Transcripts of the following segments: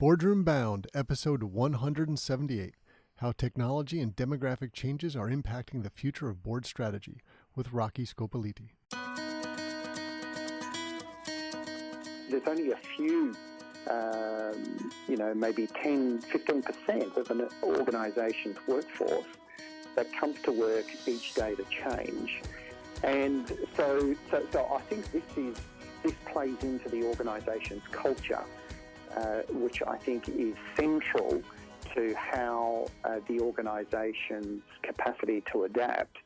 Boardroom Bound, episode 178, How Technology and Demographic Changes Are Impacting the Future of Board Strategy, with Rocky Scopoliti. There's only a few, maybe 10, 15% of an organisation's workforce that comes to work each day to change. And so I think this plays into the organisation's culture, which I think is central to how the organisation's capacity to adapt.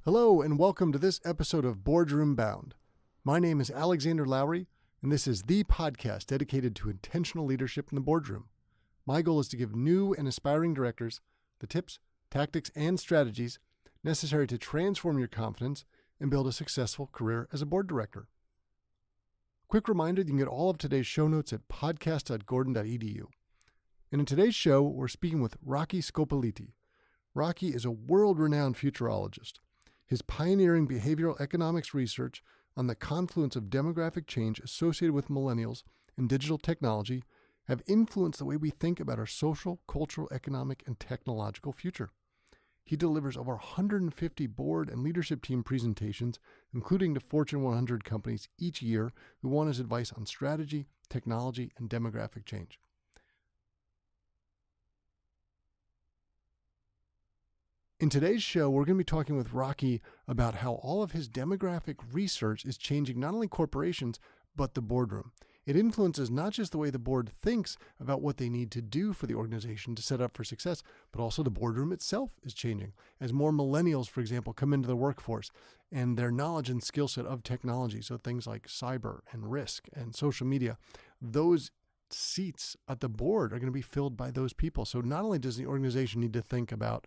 Hello and welcome to this episode of Boardroom Bound. My name is Alexander Lowry, and this is the podcast dedicated to intentional leadership in the boardroom. My goal is to give new and aspiring directors the tips, tactics, and strategies necessary to transform your confidence and build a successful career as a board director. Quick reminder, you can get all of today's show notes at podcast.gordon.edu. And in today's show, we're speaking with Rocky Scopoliti. Rocky is a world-renowned futurologist. His pioneering behavioral economics research on the confluence of demographic change associated with millennials and digital technology have influenced the way we think about our social, cultural, economic, and technological future. He delivers over 150 board and leadership team presentations, including to Fortune 100 companies each year who want his advice on strategy, technology, and demographic change. In today's show, we're going to be talking with Rocky about how all of his demographic research is changing not only corporations, but the boardroom. It influences not just the way the board thinks about what they need to do for the organization to set up for success, but also the boardroom itself is changing. As more millennials, for example, come into the workforce and their knowledge and skill set of technology, so things like cyber and risk and social media, those seats at the board are going to be filled by those people. So not only does the organization need to think about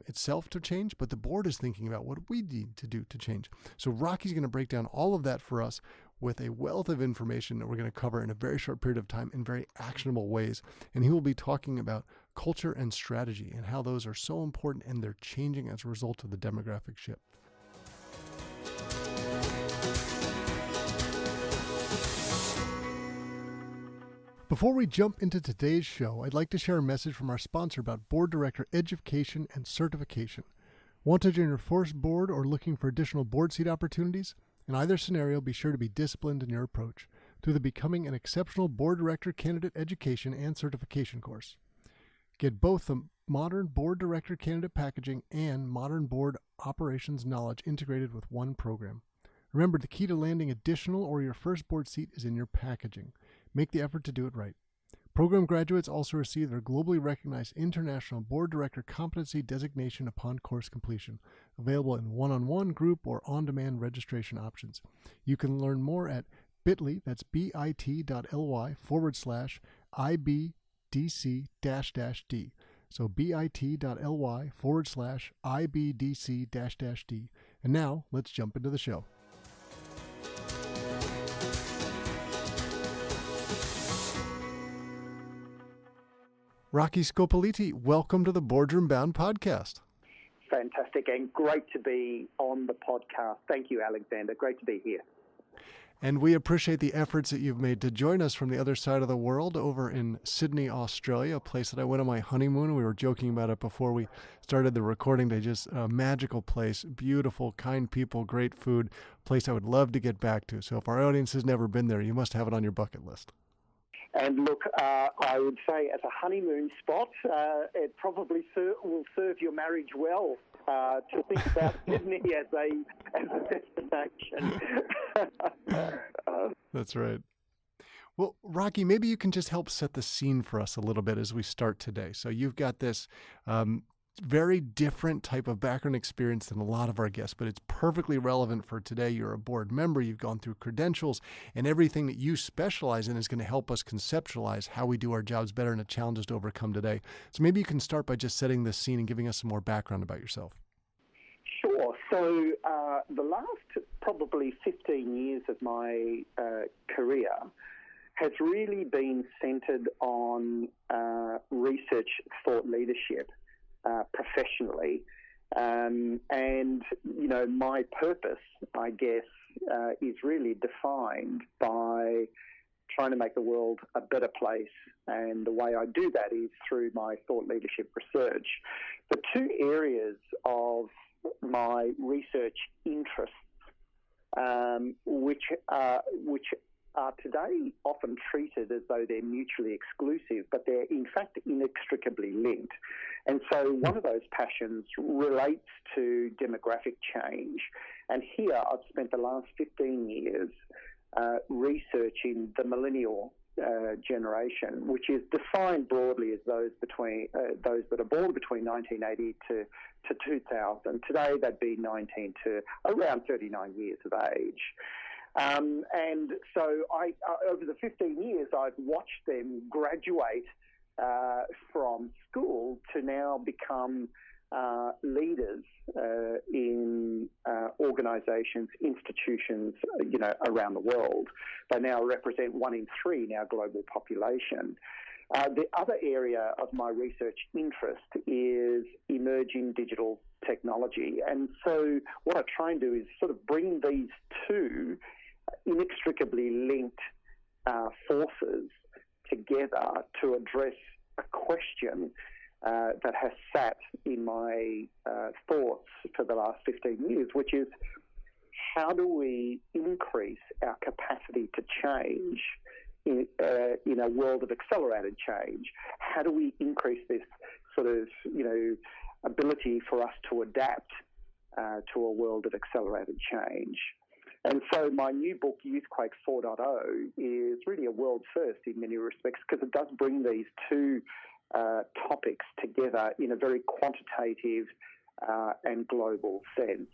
itself to change, but the board is thinking about what we need to do to change. So Rocky's going to break down all of that for us with a wealth of information that we're going to cover in a very short period of time in very actionable ways. And he will be talking about culture and strategy and how those are so important and they're changing as a result of the demographic shift. Before we jump into today's show, I'd like to share a message from our sponsor about board director education and certification. Want to join your first board or looking for additional board seat opportunities? In either scenario, be sure to be disciplined in your approach through the Becoming an Exceptional Board Director Candidate Education and Certification course. Get both the Modern Board Director Candidate Packaging and Modern Board Operations Knowledge integrated with one program. Remember, the key to landing additional or your first board seat is in your packaging. Make the effort to do it right. Program graduates also receive their globally recognized International Board Director Competency Designation upon course completion, available in one-on-one, group, or on-demand registration options. You can learn more at bit.ly, that's bit.ly/IBDC-D. So bit.ly/IBDC-D. And now, let's jump into the show. Rocky Scopoliti, welcome to the Boardroom Bound podcast. Fantastic and great to be on the podcast. Thank you, Alexander. Great to be here. And we appreciate the efforts that you've made to join us from the other side of the world over in Sydney, Australia, a place that I went on my honeymoon. We were joking about it before we started the recording day. Just a magical place, beautiful, kind people, great food, place I would love to get back to. So if our audience has never been there, you must have it on your bucket list. And look, I would say as a honeymoon spot, it probably will serve your marriage well to think about Sydney as a destination. That's right. Well, Rocky, maybe you can just help set the scene for us a little bit as we start today. So you've got this very different type of background experience than a lot of our guests, but it's perfectly relevant for today. You're a board member, you've gone through credentials, and everything that you specialize in is going to help us conceptualize how we do our jobs better and the challenges to overcome today. So maybe you can start by just setting the scene and giving us some more background about yourself. Sure. So the last probably 15 years of my career has really been centered on research thought leadership. Professionally. And, you know, my purpose, I guess, is really defined by trying to make the world a better place. And the way I do that is through my thought leadership research. The two areas of my research interests, which are today often treated as though they're mutually exclusive, but they're in fact inextricably linked. And so one of those passions relates to demographic change. And here I've spent the last 15 years researching the millennial generation, which is defined broadly as those that are born between 1980 to 2000. Today they'd be 19 to around 39 years of age. And so over the 15 years, I've watched them graduate from school to now become leaders in organisations, institutions, around the world. They now represent 1 in 3 in our global population. The other area of my research interest is emerging digital technology. And so what I try and do is sort of bring these two inextricably linked forces together to address a question that has sat in my thoughts for the last 15 years, which is how do we increase our capacity to change in a world of accelerated change? How do we increase this sort of, ability for us to adapt to a world of accelerated change? And so my new book, Youthquake 4.0, is really a world first in many respects because it does bring these two topics together in a very quantitative and global sense.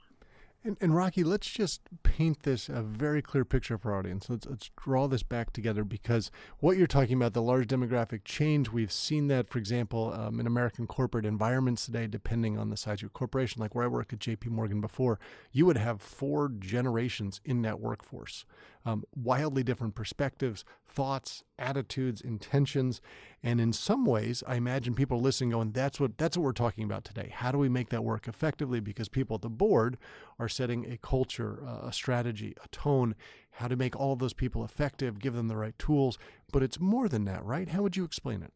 And Rocky, let's just paint this a very clear picture for our audience. Let's draw this back together, because what you're talking about, the large demographic change, we've seen that, for example, in American corporate environments today, depending on the size of your corporation. Like where I work at JP Morgan before, you would have 4 generations in that workforce. Wildly different perspectives, thoughts, attitudes, intentions. And in some ways, I imagine people are listening going, that's what we're talking about today. How do we make that work effectively? Because people at the board are setting a culture, a strategy, a tone, how to make all of those people effective, give them the right tools. But it's more than that, right? How would you explain it?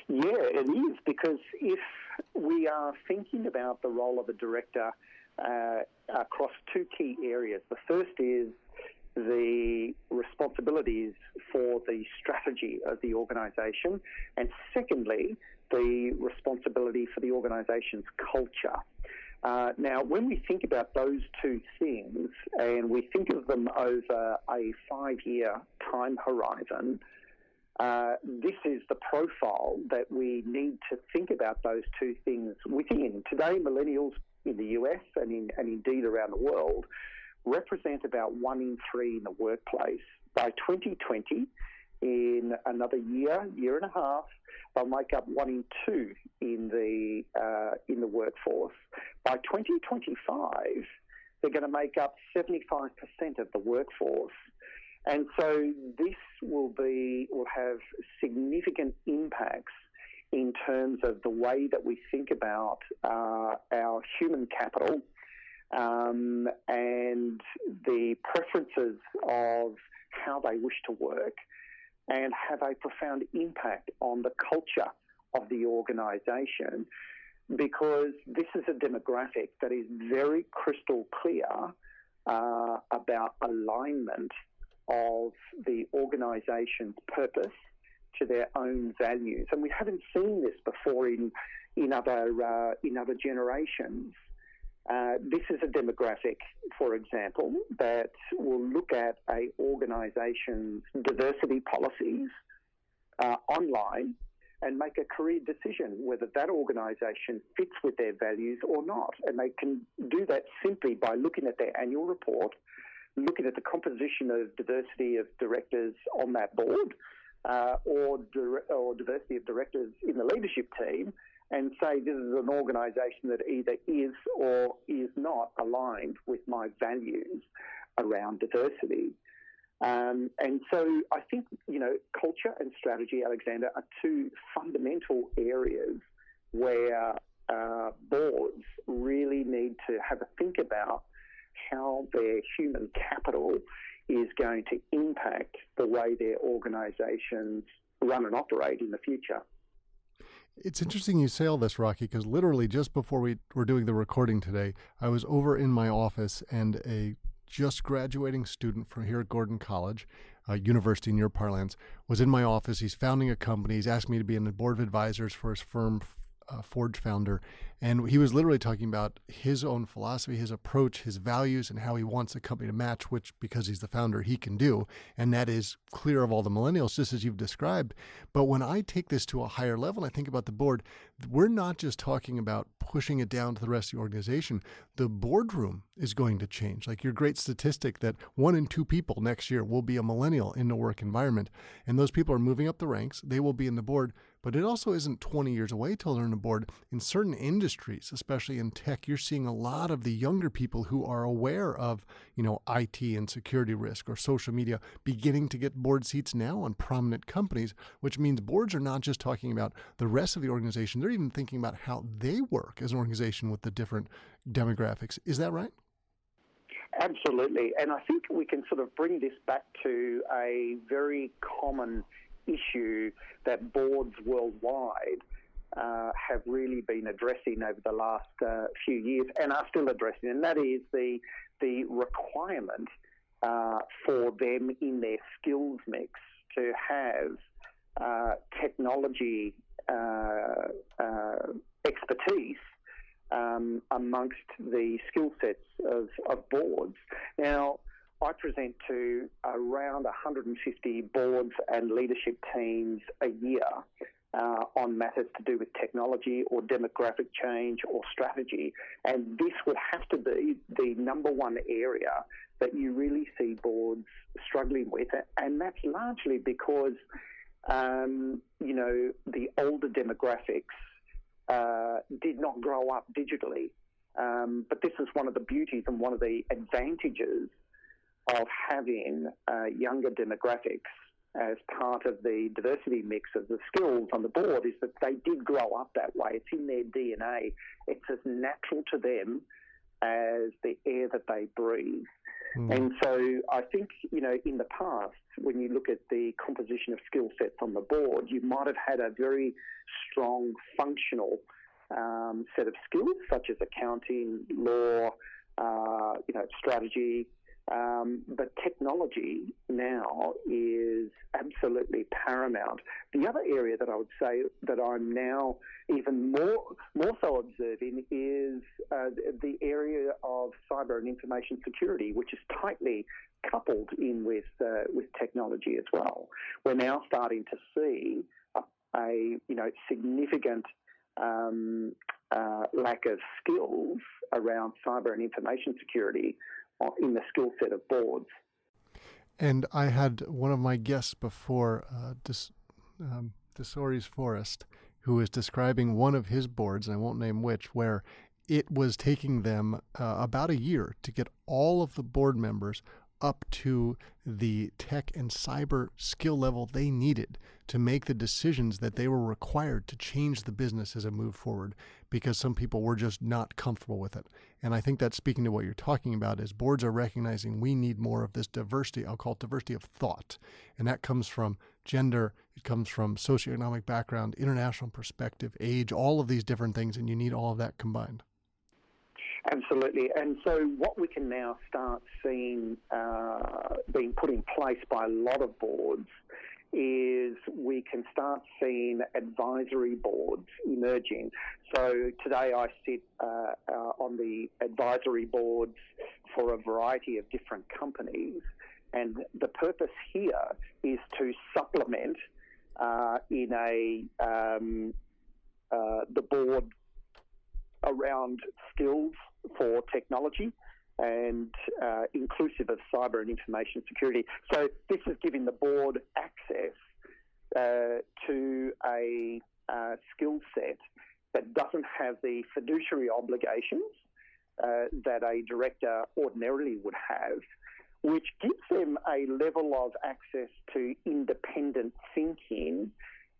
Yeah, it is, because if we are thinking about the role of a director across 2 key areas, the first is the responsibilities for the strategy of the organisation, and secondly, the responsibility for the organisation's culture. Now, when we think about those 2 things, and we think of them over a 5-year time horizon, this is the profile that we need to think about those 2 things within. Today, millennials in the US and indeed around the world represent about 1 in 3 in the workplace. By 2020, in another year and a half, they'll make up 1 in 2 in the workforce. By 2025, they're going to make up 75% of the workforce. And so this will have significant impacts in terms of the way that we think about our human capital, and the preferences of how they wish to work, and have a profound impact on the culture of the organisation, because this is a demographic that is very crystal clear about alignment of the organisation's purpose to their own values. And we haven't seen this before in other generations. This is a demographic, for example, that will look at an organisation's diversity policies online and make a career decision whether that organisation fits with their values or not. And they can do that simply by looking at their annual report, looking at the composition of diversity of directors on that board, or diversity of directors in the leadership team, and say this is an organisation that either is or is not aligned with my values around diversity. And so I think, culture and strategy, Alexander, are 2 fundamental areas where boards really need to have a think about how their human capital is going to impact the way their organisations run and operate in the future. It's interesting you say all this, Rocky, because literally just before we were doing the recording today, I was over in my office and a just graduating student from here at Gordon College, university in your parlance, was in my office. He's founding a company. He's asked me to be on the board of advisors for his firm, Forge founder. And he was literally talking about his own philosophy, his approach, his values, and how he wants the company to match, which, because he's the founder, he can do. And that is clear of all the millennials, just as you've described. But when I take this to a higher level, I think about the board, we're not just talking about pushing it down to the rest of the organization. The boardroom is going to change. Like your great statistic that 1 in 2 people next year will be a millennial in the work environment. And those people are moving up the ranks. They will be in the board. But it also isn't 20 years away till they're on the board. In certain industries, especially in tech, you're seeing a lot of the younger people who are aware of, IT and security risk or social media beginning to get board seats now on prominent companies, which means boards are not just talking about the rest of the organization. They're even thinking about how they work as an organization with the different demographics. Is that right? Absolutely. And I think we can sort of bring this back to a very common issue that boards worldwide have really been addressing over the last few years and are still addressing, and that is the requirement for them in their skills mix to have technology expertise amongst the skill sets of boards. Now, I present to around 150 boards and leadership teams a year on matters to do with technology or demographic change or strategy. And this would have to be the number one area that you really see boards struggling with. And that's largely because, the older demographics did not grow up digitally. But this is one of the beauties and one of the advantages of having younger demographics as part of the diversity mix of the skills on the board, is that they did grow up that way. It's in their DNA. It's as natural to them as the air that they breathe. And so I think, in the past, when you look at the composition of skill sets on the board, you might have had a very strong functional set of skills, such as accounting, law, strategy. But technology now is absolutely paramount. The other area that I would say that I'm now even more so observing is the area of cyber and information security, which is tightly coupled in with technology as well. We're now starting to see a significant lack of skills around cyber and information security in the skill set of boards. And I had one of my guests before, Desores Forrest, who was describing one of his boards, and I won't name which, where it was taking them about a year to get all of the board members up to the tech and cyber skill level they needed to make the decisions that they were required to change the business as it moved forward, because some people were just not comfortable with it. And I think that's speaking to what you're talking about, is boards are recognizing we need more of this diversity. I'll call it diversity of thought. And that comes from gender, it comes from socioeconomic background, international perspective, age, all of these different things, and you need all of that combined. Absolutely. And so what we can now start seeing being put in place by a lot of boards is we can start seeing advisory boards emerging. So today I sit on the advisory boards for a variety of different companies, and the purpose here is to supplement the board around skills for technology and inclusive of cyber and information security. So this is giving the board access to a skill set that doesn't have the fiduciary obligations that a director ordinarily would have, which gives them a level of access to independent thinking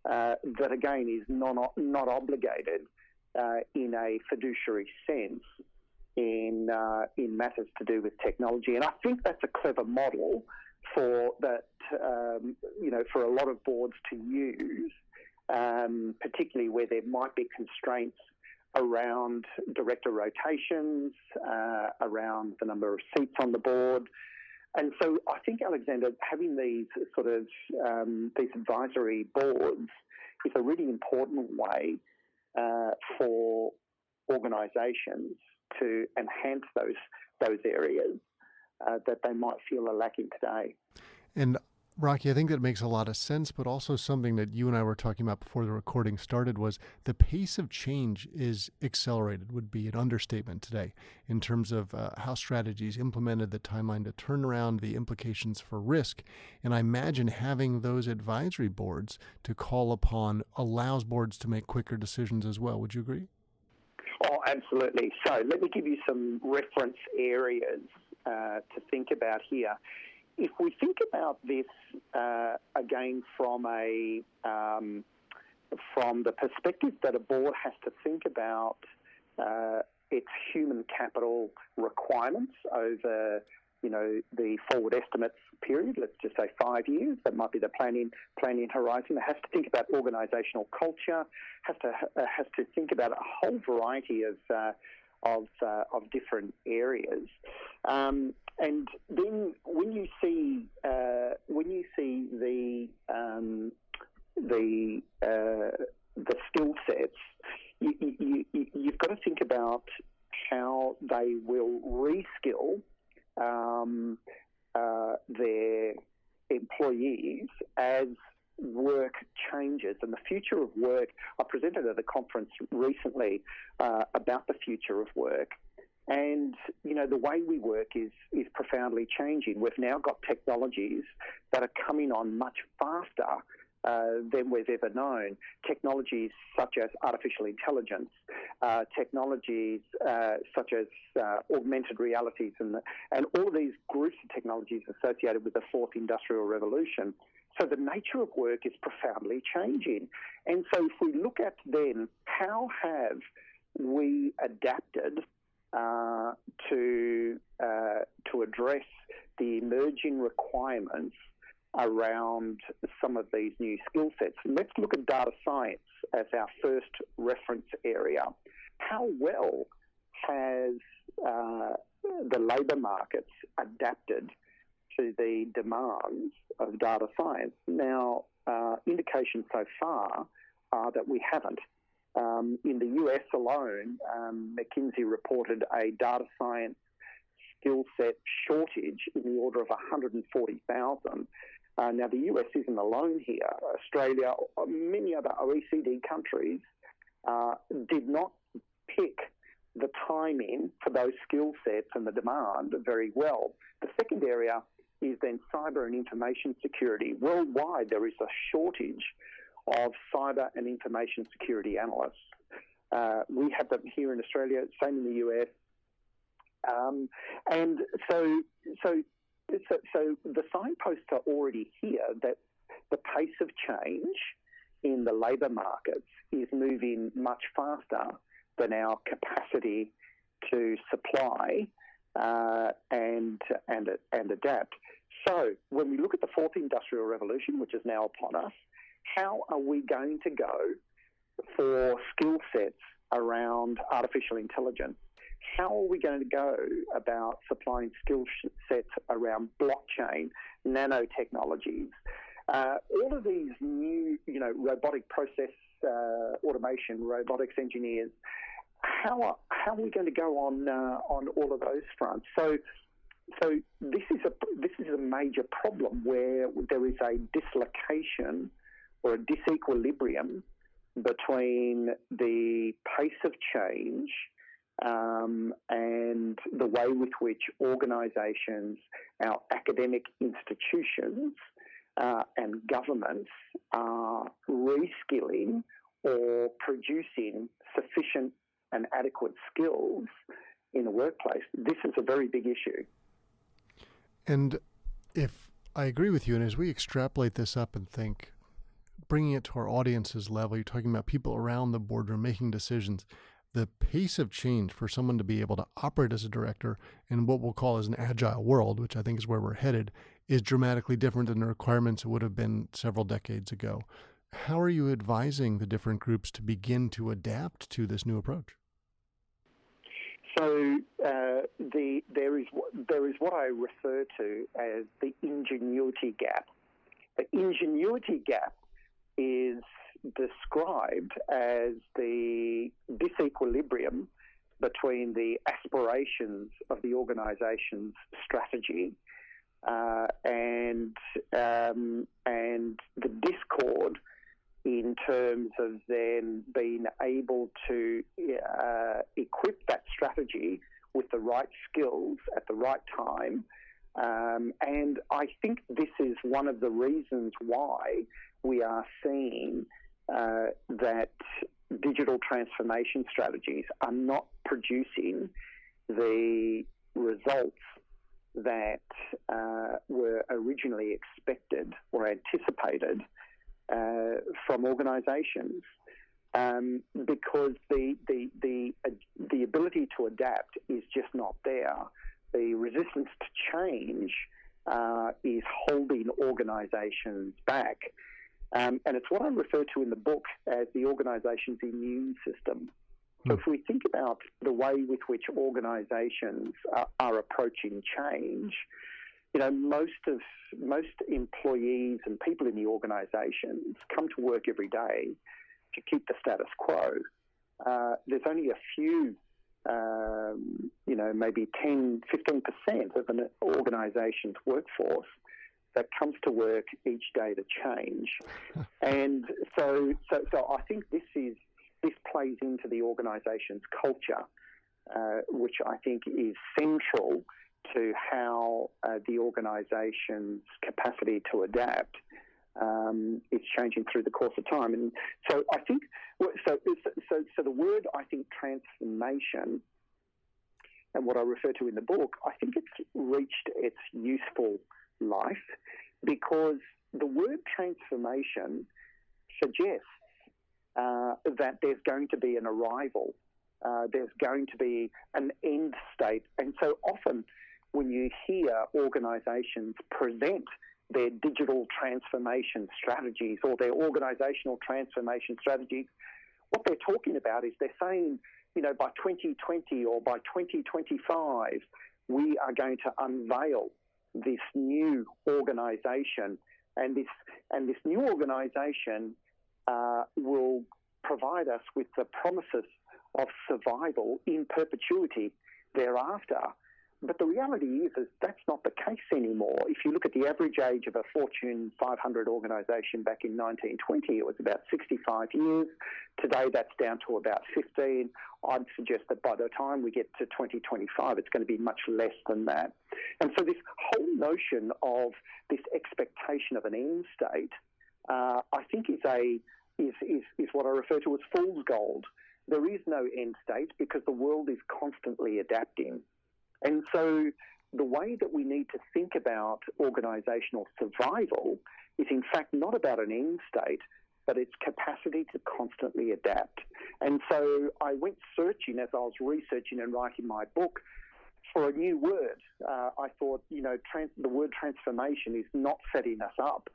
that, again, is not obligated in a fiduciary sense in matters to do with technology. And I think that's a clever model for that, for a lot of boards to use, particularly where there might be constraints around director rotations, around the number of seats on the board. And so I think, Alexander, having these sort of these advisory boards is a really important way for organisations to enhance those areas that they might feel are lacking today. And Rocky, I think that makes a lot of sense, but also something that you and I were talking about before the recording started was the pace of change is accelerated, would be an understatement today, in terms of how strategies implemented, the timeline to turn around, the implications for risk. And I imagine having those advisory boards to call upon allows boards to make quicker decisions as well. Would you agree? Oh, absolutely. So let me give you some reference areas to think about here. If we think about this again from the perspective that a board has to think about its human capital requirements over, the forward estimates period, let's just say 5 years, that might be the planning horizon. It has to think about organisational culture, has to think about a whole variety of different areas. And then when you see the skill sets, you've got to think about how they will reskill their employees as work changes. And the future of work, I presented at a conference recently about the future of work. And, the way we work is profoundly changing. We've now got technologies that are coming on much faster than we've ever known. Technologies such as artificial intelligence, technologies such as augmented realities, and all of these groups of technologies associated with the fourth industrial revolution. So the nature of work is profoundly changing. And so if we look at then how have we adapted to address the emerging requirements around some of these new skill sets. Let's look at data science as our first reference area. How well has the labour markets adapted to the demands of data science? Now, indications so far are that we haven't. In the US alone, McKinsey reported a data science skill set shortage in the order of 140,000. Now, the US isn't alone here. Australia, many other OECD countries did not pick the timing for those skill sets and the demand very well. The second area is then cyber and information security. Worldwide, there is a shortage of cyber and information security analysts. We have them here in Australia, same in the US. And so the signposts are already here that the pace of change in the labour markets is moving much faster than our capacity to supply and adapt. So when we look at the fourth industrial revolution, which is now upon us, how are we going to go for skill sets around artificial intelligence? How are we going to go about supplying skill sets around blockchain, nanotechnologies? All of these new, robotic process automation, robotics engineers. How are we going to go on all of those fronts? So this is a major problem where there is a dislocation or a disequilibrium between the pace of change and the way with which organisations, our academic institutions and governments are reskilling or producing sufficient and adequate skills in the workplace. This is a very big issue. And if I agree with you, and as we extrapolate this up and think, bringing it to our audience's level, you're talking about people around the boardroom making decisions. the pace of change for someone to be able to operate as a director in what we'll call as an agile world, which I think is where we're headed, is dramatically different than the requirements it would have been several decades ago. How are you advising the different groups to begin to adapt to this new approach? So there is what I refer to as the ingenuity gap. The ingenuity gap is described as the disequilibrium between the aspirations of the organisation's strategy and the discord in terms of then being able to equip that strategy with the right skills at the right time. And I think this is one of the reasons why we are seeing that digital transformation strategies are not producing the results that were originally expected or anticipated from organisations, because the ability to adapt is just not there. The resistance to change is holding organisations back. And it's what I refer to in the book as the organisation's immune system. So if we think about the way with which organisations are approaching change, you know, most employees and people in the organisations come to work every day to keep the status quo. There's only a few, maybe 10, 15% of an organisation's workforce that comes to work each day to change. And so I think this plays into the organisation's culture, which I think is central to how the organisation's capacity to adapt is changing through the course of time. And so I think, so the word, I think, transformation, and what I refer to in the book, I think it's reached its useful life, because the word transformation suggests that there's going to be an arrival, there's going to be an end state. And so often when you hear organisations present their digital transformation strategies or their organisational transformation strategies, what they're talking about is they're saying, you know, by 2020 or by 2025, we are going to unveil this new organisation, and this new organisation will provide us with the promises of survival in perpetuity thereafter. But the reality is that's not the case anymore. If you look at the average age of a Fortune 500 organisation back in 1920, it was about 65 years. Today, that's down to about 15. I'd suggest that by the time we get to 2025, it's going to be much less than that. And so this whole notion of this expectation of an end state, I think is what I refer to as fool's gold. There is no end state because the world is constantly adapting. And so the way that we need to think about organisational survival is in fact not about an end state, but its capacity to constantly adapt. And so I went searching as I was researching and writing my book for a new word. I thought, you know, the word transformation is not setting us up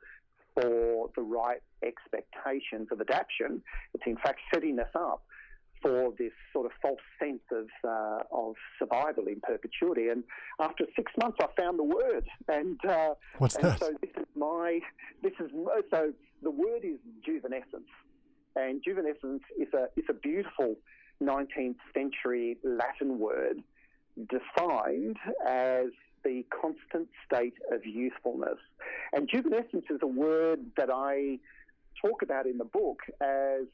for the right expectations of adaptation. It's in fact setting us up for this sort of false sense of survival in perpetuity. And after 6 months, I found the word. And what's that? So so the word is juvenescence, and juvenescence is a beautiful 19th century Latin word defined as the constant state of youthfulness. And juvenescence is a word that I talk about in the book as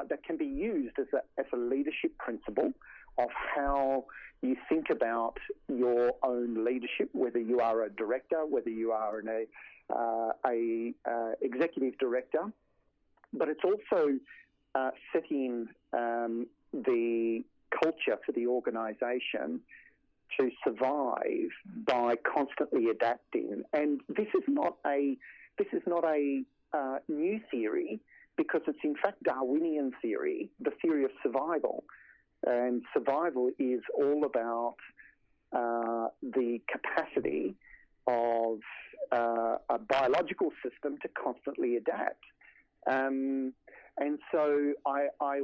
that can be used as a leadership principle of how you think about your own leadership, whether you are a director, whether you are an executive director. But it's also setting the culture for the organisation to survive by constantly adapting. And this is not a new theory, because it's in fact Darwinian theory, the theory of survival. And survival is all about the capacity of a biological system to constantly adapt. And so I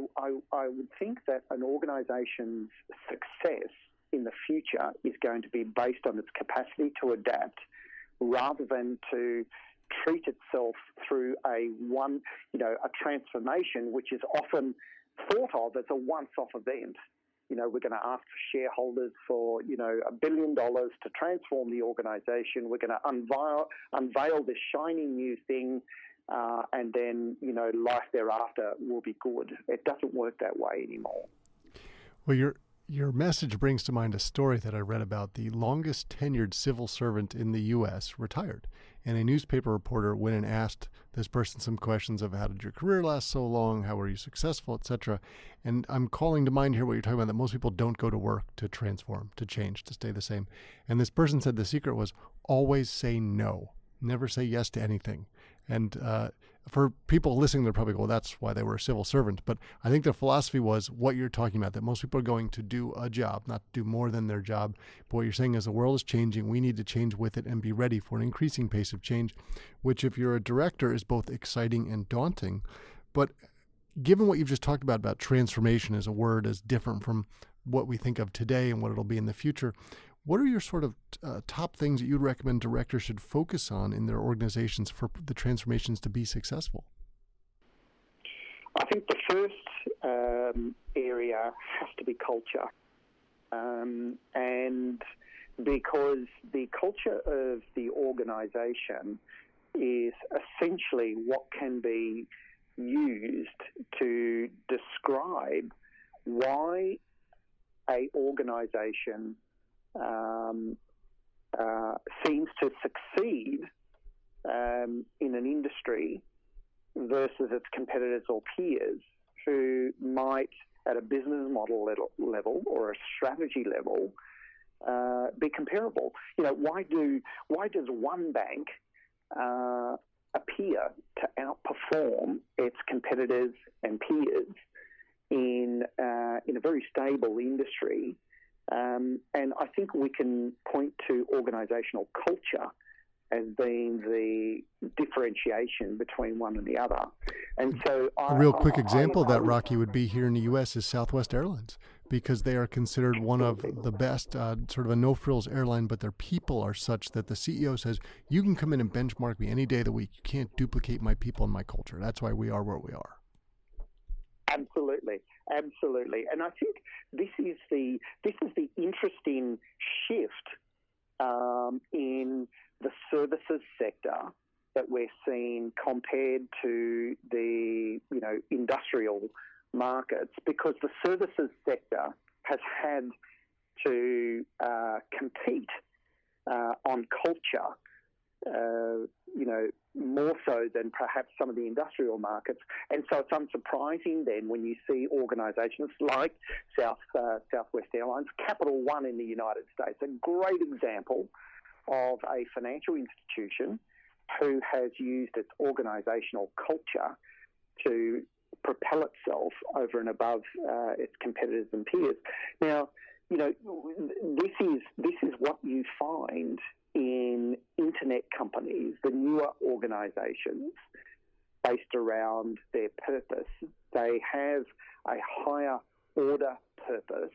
would think that an organisation's success in the future is going to be based on its capacity to adapt, rather than to treat itself through a transformation, which is often thought of as a once-off event. We're going to ask shareholders for, $1 billion to transform the organisation. We're going to unveil this shiny new thing, and then, life thereafter will be good. It doesn't work that way anymore. Well, your message brings to mind a story that I read about. The longest tenured civil servant in the U.S. retired, and a newspaper reporter went and asked this person some questions of how did your career last so long, how were you successful, etc. And I'm calling to mind here what you're talking about, that most people don't go to work to transform, to change, to stay the same. And this person said the secret was always say no, never say yes to anything. And for people listening, they're probably go, well, that's why they were a civil servant. But I think the philosophy was what you're talking about, that most people are going to do a job, not do more than their job. But what you're saying is the world is changing. We need to change with it and be ready for an increasing pace of change, which if you're a director is both exciting and daunting. But given what you've just talked about transformation as a word as different from what we think of today and what it'll be in the future, what are your sort of top things that you'd recommend directors should focus on in their organizations for the transformations to be successful? I think the first area has to be culture. And because the culture of the organization is essentially what can be used to describe why a organization seems to succeed in an industry versus its competitors or peers who might, at a business model level or a strategy level, be comparable. Why does one bank appear to outperform its competitors and peers in a very stable industry? And I think we can point to organisational culture as being the differentiation between one and the other. And so a real quick example of that, Rocky, would be here in the U.S. is Southwest Airlines, because they are considered one of the best, sort of a no-frills airline, but their people are such that the CEO says, you can come in and benchmark me any day of the week. You can't duplicate my people and my culture. That's why we are where we are. Absolutely. And I think this is the interesting shift in the services sector that we're seeing compared to the industrial markets, because the services sector has had to compete on culture, more so than perhaps some of the industrial markets. And so it's unsurprising then when you see organisations like Southwest Airlines, Capital One in the United States, a great example of a financial institution who has used its organisational culture to propel itself over and above its competitors and peers. Now, this is what you find in internet companies, the newer organisations based around their purpose. They have a higher order purpose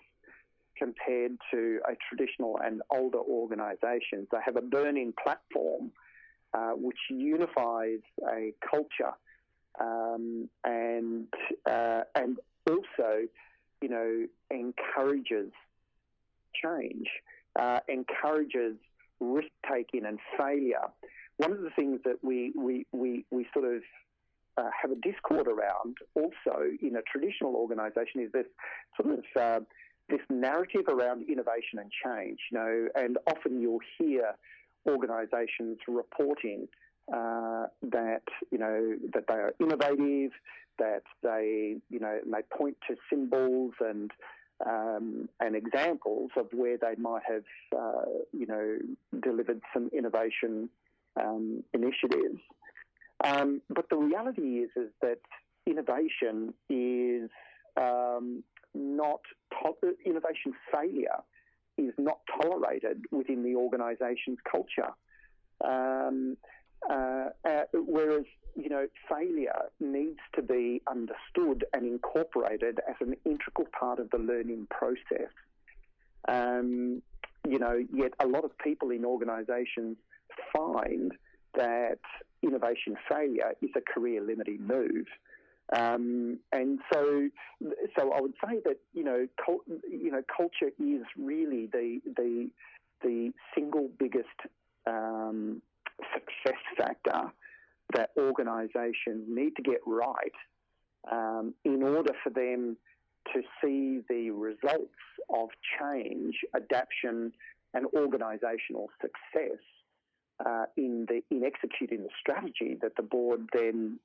compared to a traditional and older organisation. They have a burning platform which unifies a culture and also, encourages change, encourages risk-taking and failure. One of the things that we sort of have a discord around also in a traditional organisation is this sort of this narrative around innovation and change, and often you'll hear organisations reporting that they are innovative, that they may point to symbols and examples of where they might have delivered some innovation initiatives. But the reality is that innovation is innovation failure is not tolerated within the organisation's culture. Whereas, failure needs to be understood and incorporated as an integral part of the learning process. Yet a lot of people in organisations find that innovation failure is a career-limiting move. And so I would say that culture is really the single biggest success factor that organisations need to get right in order for them to see the results of change, adaptation, and organisational success in executing the strategy that the board then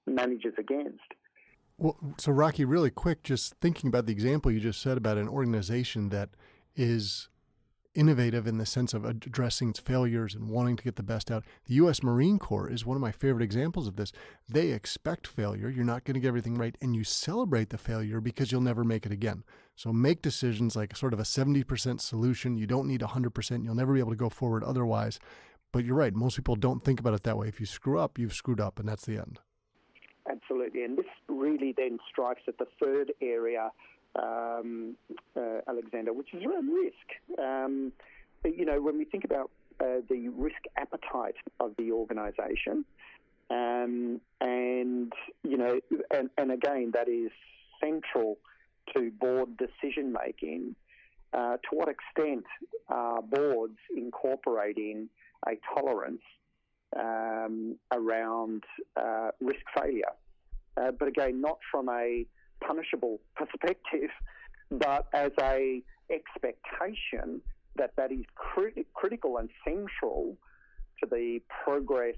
manages against. Well, so Rocky, really quick, just thinking about the example you just said about an organization that is innovative in the sense of addressing its failures and wanting to get the best out. The U.S. Marine Corps is one of my favorite examples of this. They expect failure. You're not going to get everything right, and you celebrate the failure because you'll never make it again. So make decisions like sort of a 70% solution. You don't need 100%. You'll never be able to go forward otherwise. But you're right. Most people don't think about it that way. If you screw up, you've screwed up, and that's the end. Absolutely. And this really then strikes at the third area, Alexander, which is around risk. When we think about the risk appetite of the organisation, and again, that is central to board decision making. To what extent are boards incorporating a tolerance around risk failure? But again, not from a punishable perspective, but as a expectation that is critical and central to the progress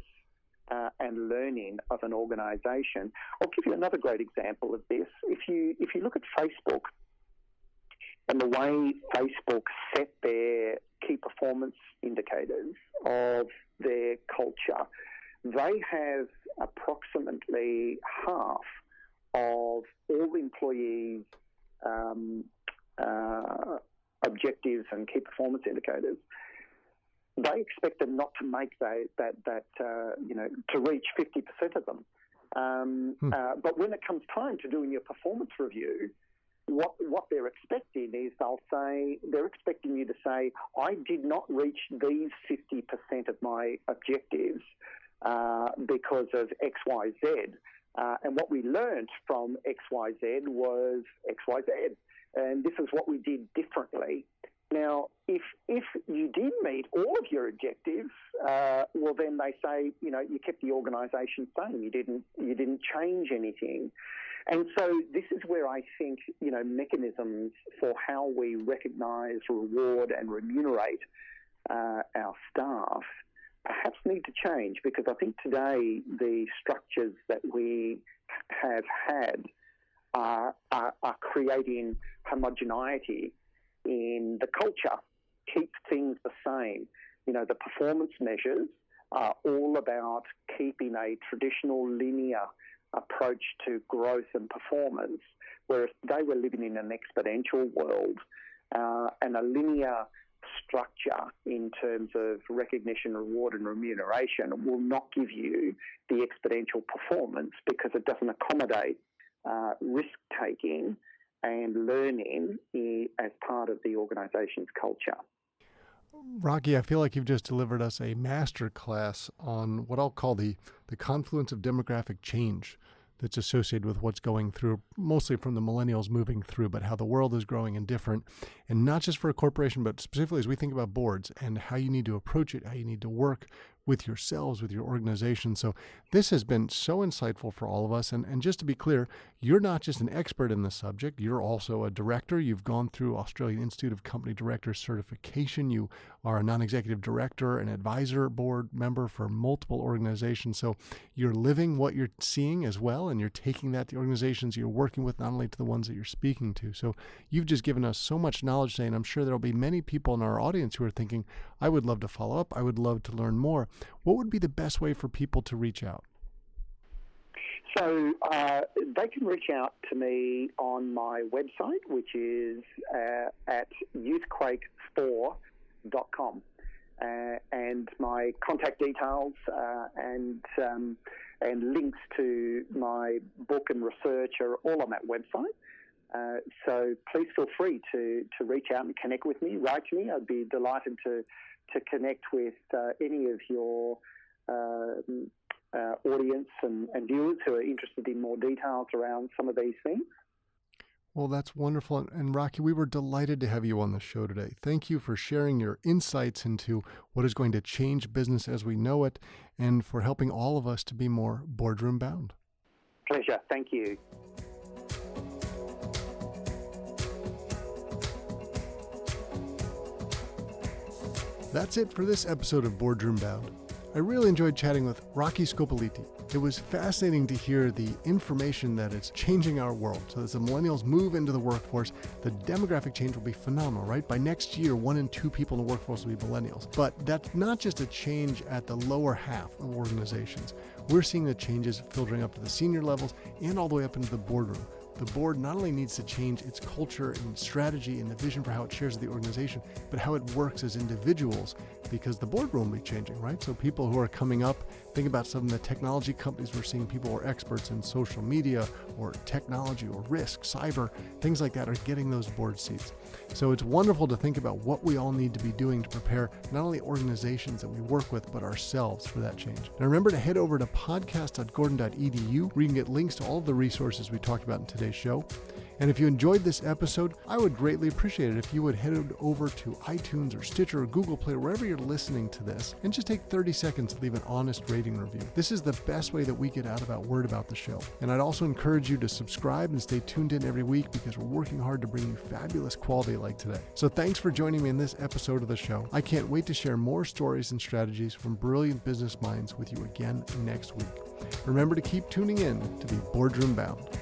and learning of an organisation. I'll give you another great example of this. If you look at Facebook and the way Facebook set their key performance indicators of their culture, they have approximately half of all employees' objectives and key performance indicators. They expect them not to make to reach 50% of them. But when it comes time to doing your performance review, what they're expecting is they're expecting you to say, I did not reach these 50% of my objectives because of X, Y, Z. And what we learned from X, Y, Z was X, Y, Z. And this is what we did differently. Now, if you did meet all of your objectives, well, then they say, you kept the organisation sane. You didn't change anything. And so this is where I think, mechanisms for how we recognise, reward and remunerate our staff perhaps need to change, because I think today the structures that we have had are creating homogeneity in the culture, keep things the same. The performance measures are all about keeping a traditional linear approach to growth and performance, whereas today we're living in an exponential world, and a linear structure in terms of recognition, reward and remuneration will not give you the exponential performance, because it doesn't accommodate risk-taking and learning as part of the organisation's culture. Rocky, I feel like you've just delivered us a master class on what I'll call the confluence of demographic change that's associated with what's going through, mostly from the millennials moving through, but how the world is growing and different. And not just for a corporation, but specifically as we think about boards and how you need to approach it, how you need to work with yourselves, with your organization. So this has been so insightful for all of us. And just to be clear, you're not just an expert in this subject, you're also a director. You've gone through Australian Institute of Company Directors certification. You are a non-executive director, an advisor board member for multiple organizations. So you're living what you're seeing as well, and you're taking that to the organizations you're working with, not only to the ones that you're speaking to. So you've just given us so much knowledge today, and I'm sure there'll be many people in our audience who are thinking, I would love to follow up. I would love to learn more. What would be the best way for people to reach out? So they can reach out to me on my website, which is at youthquake4.com. And my contact details and links to my book and research are all on that website. So please feel free to reach out and connect with me, write to me. I'd be delighted to connect with any of your audience and viewers who are interested in more details around some of these things. Well, that's wonderful. And Rocky, we were delighted to have you on the show today. Thank you for sharing your insights into what is going to change business as we know it, and for helping all of us to be more boardroom bound. Pleasure. Thank you. That's it for this episode of Boardroom Bound. I really enjoyed chatting with Rocky Scopoliti. It was fascinating to hear the information that is changing our world. So as the millennials move into the workforce, the demographic change will be phenomenal, right? By next year, 1 in 2 people in the workforce will be millennials. But that's not just a change at the lower half of organizations. We're seeing the changes filtering up to the senior levels and all the way up into the boardroom. The board not only needs to change its culture and strategy and the vision for how it shares the organization, but how it works as individuals, because the boardroom will be changing, right? So people who are coming up, think about some of the technology companies we're seeing, people who are experts in social media or technology or risk, cyber, things like that are getting those board seats. So it's wonderful to think about what we all need to be doing to prepare not only organizations that we work with, but ourselves for that change. Now remember to head over to podcast.gordon.edu where you can get links to all of the resources we talked about in today's show. And if you enjoyed this episode, I would greatly appreciate it if you would head over to iTunes or Stitcher or Google Play, or wherever you're listening to this, and just take 30 seconds to leave an honest rating review. This is the best way that we get word about the show. And I'd also encourage you to subscribe and stay tuned in every week, because we're working hard to bring you fabulous quality like today. So thanks for joining me in this episode of the show. I can't wait to share more stories and strategies from brilliant business minds with you again next week. Remember to keep tuning in to be Boardroom Bound.